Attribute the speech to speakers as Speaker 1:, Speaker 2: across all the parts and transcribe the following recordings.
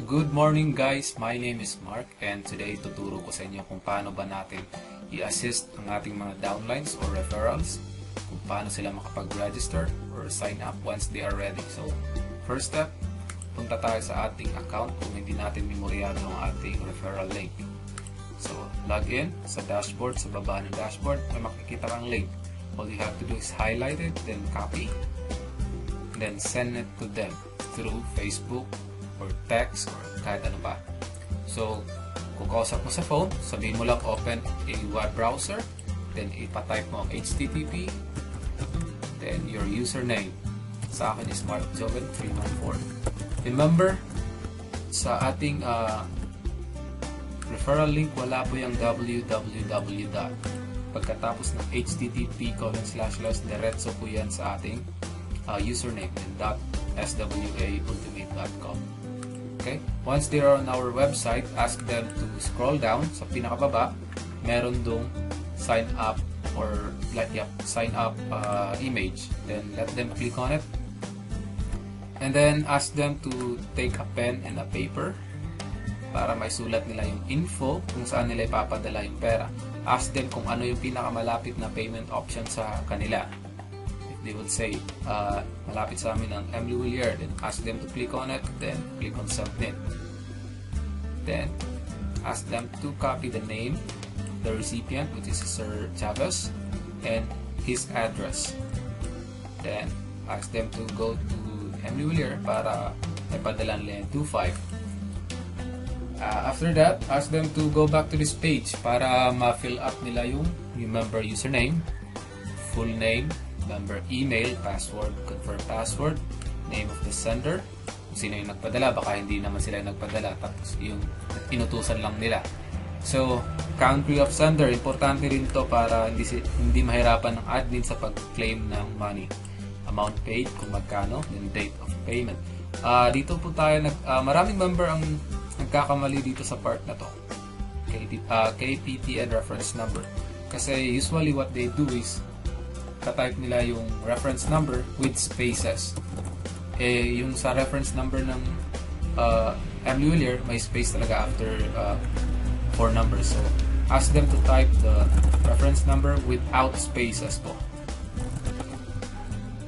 Speaker 1: Good morning guys, my name is Mark and today tuturo ko sa inyo kung paano ba natin i-assist ang ating mga downlines or referrals, kung paano sila makapag-register or sign up once they are ready. So, first step, punta tayo sa ating account kung hindi natin memoryado ang ating referral link. So, log in sa dashboard, sa baba ng dashboard, may makikita kang link. All you have to do is highlight it, then copy, then send it to them through Facebook or text or kahit ano pa. So, kung kausap mo sa phone, sabihin mo lang open a web browser, then ipa-type mo ang HTTP, then your username. Sa akin is markjoven314. Remember, sa ating referral link, wala po yung www. Pagkatapos ng http:// diretso po yan sa ating username and .swaultimate.com. Okay? Once they are on our website, ask them to scroll down sa pinakababa. Meron dong sign up or sign up image. Then let them click on it. And then ask them to take a pen and a paper para may sulat nila yung info kung saan nila ipapadala yung pera. Ask them kung ano yung pinakamalapit na payment option sa kanila. If they would say, malapit sa amin ang Emily Willier, then ask them to click on it, then click on submit. Then, ask them to copy the name, the recipient, which is Sir Chavez, and his address. Then, ask them to go to Emily Willier para ipadala nila yung 25. After that, ask them to go back to this page para ma-fill up nila yung member username, full name, member email, password, confirm password, name of the sender, kung sino yung nagpadala, baka hindi naman sila yung nagpadala, tapos yung inutusan lang nila. So, country of sender, importante rin to para hindi mahirapan ng admin sa pag-claim ng money. Amount paid, kung magkano, yung date of payment. Dito po tayo, maraming member ang nagkakamali dito sa part na to. KPTN reference number. Kasi usually what they do is type nila yung reference number with spaces. Yung sa reference number ng Emily Willier, may space talaga after 4 numbers. So, ask them to type the reference number without spaces po.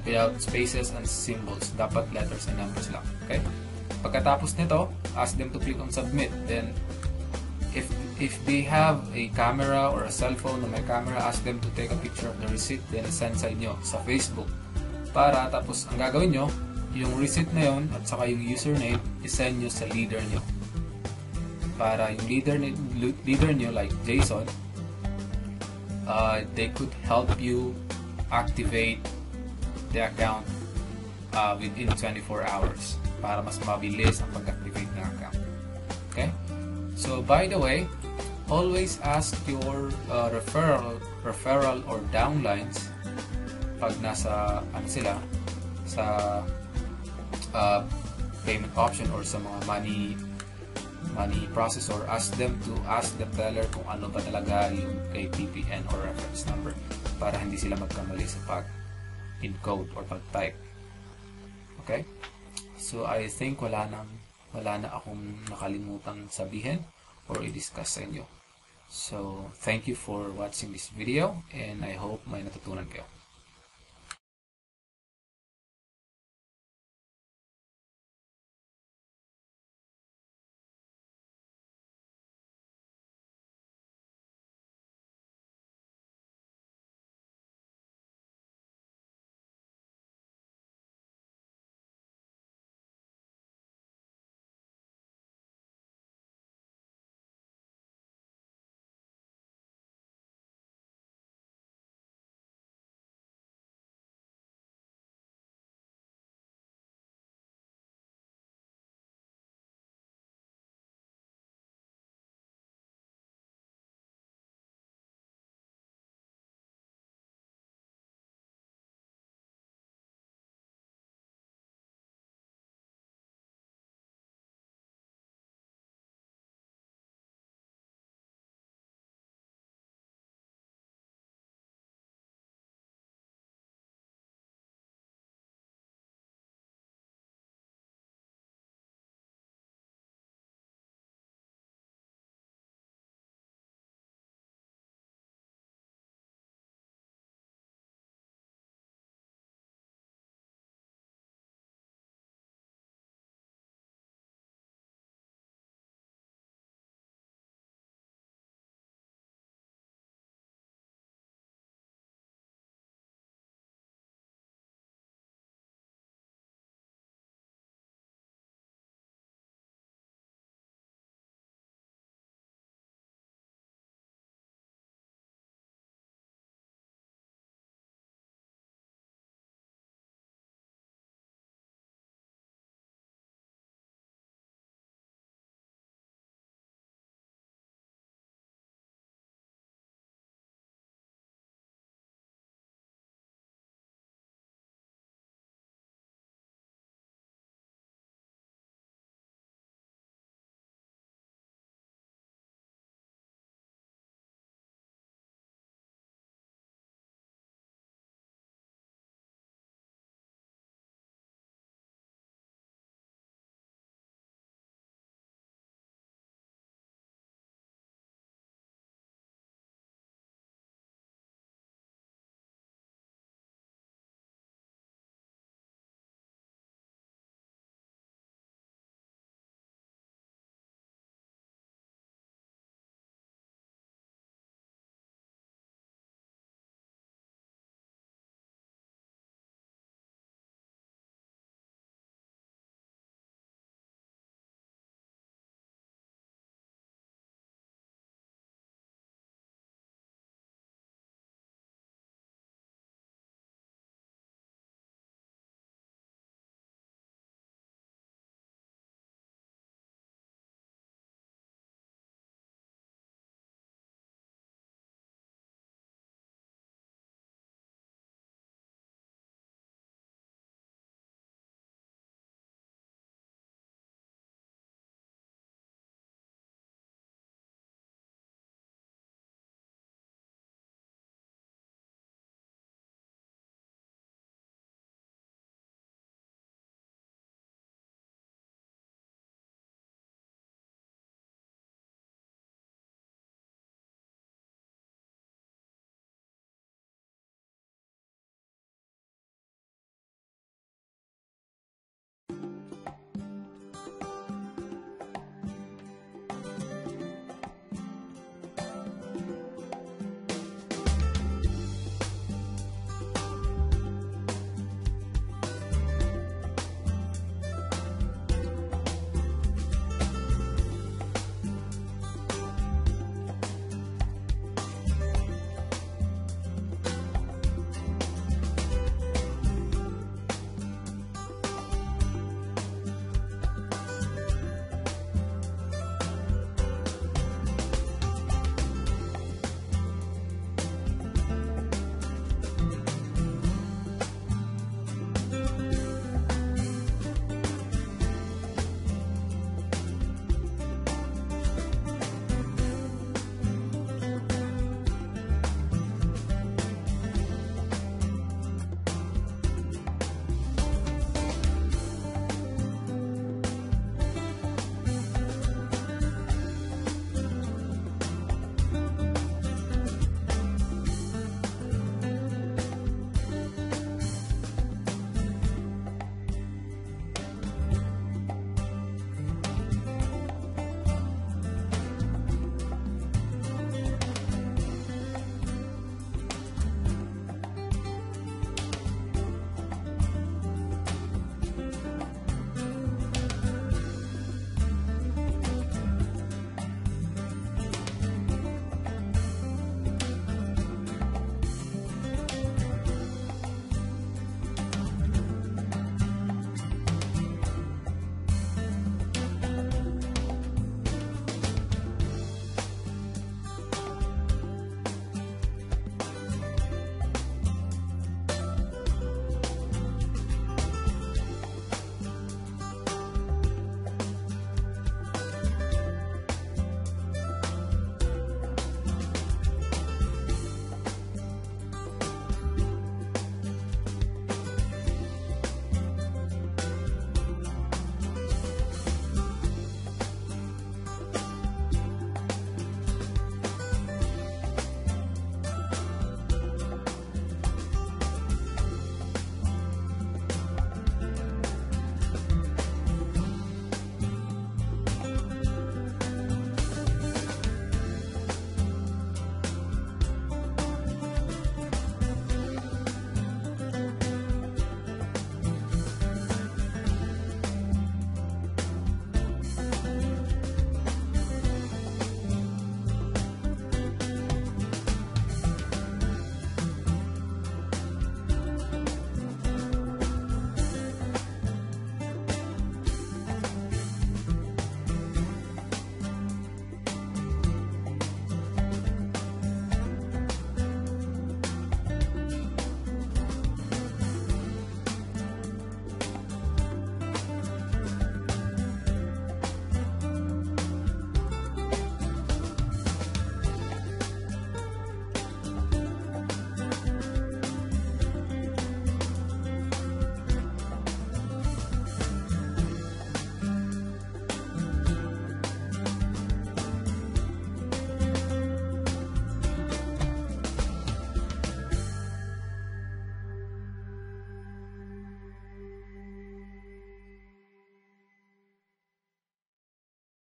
Speaker 1: Without spaces and symbols. Dapat letters and numbers lang. Okay? Pagkatapos nito, ask them to click on submit. Then, if they have a camera or a cell phone na may camera, ask them to take a picture of the receipt, then send sa inyo sa Facebook. Para tapos ang gagawin nyo, yung receipt na yon at saka yung username, isend nyo sa leader nyo. Para yung leader nyo like Jason, they could help you activate the account within 24 hours para mas mabilis ang pag-activate ng account. Okay? So, by the way, always ask your referral or downlines pag nasa sila sa payment option or sa mga money processor. Ask them to ask the teller kung ano ba talaga yung KPTN or reference number para hindi sila magkamali sa pag-encode or pag-type. Okay? So, I think wala na akong nakalimutan sabihin or i-discuss sa inyo. So, thank you for watching this video and I hope may natutunan kayo.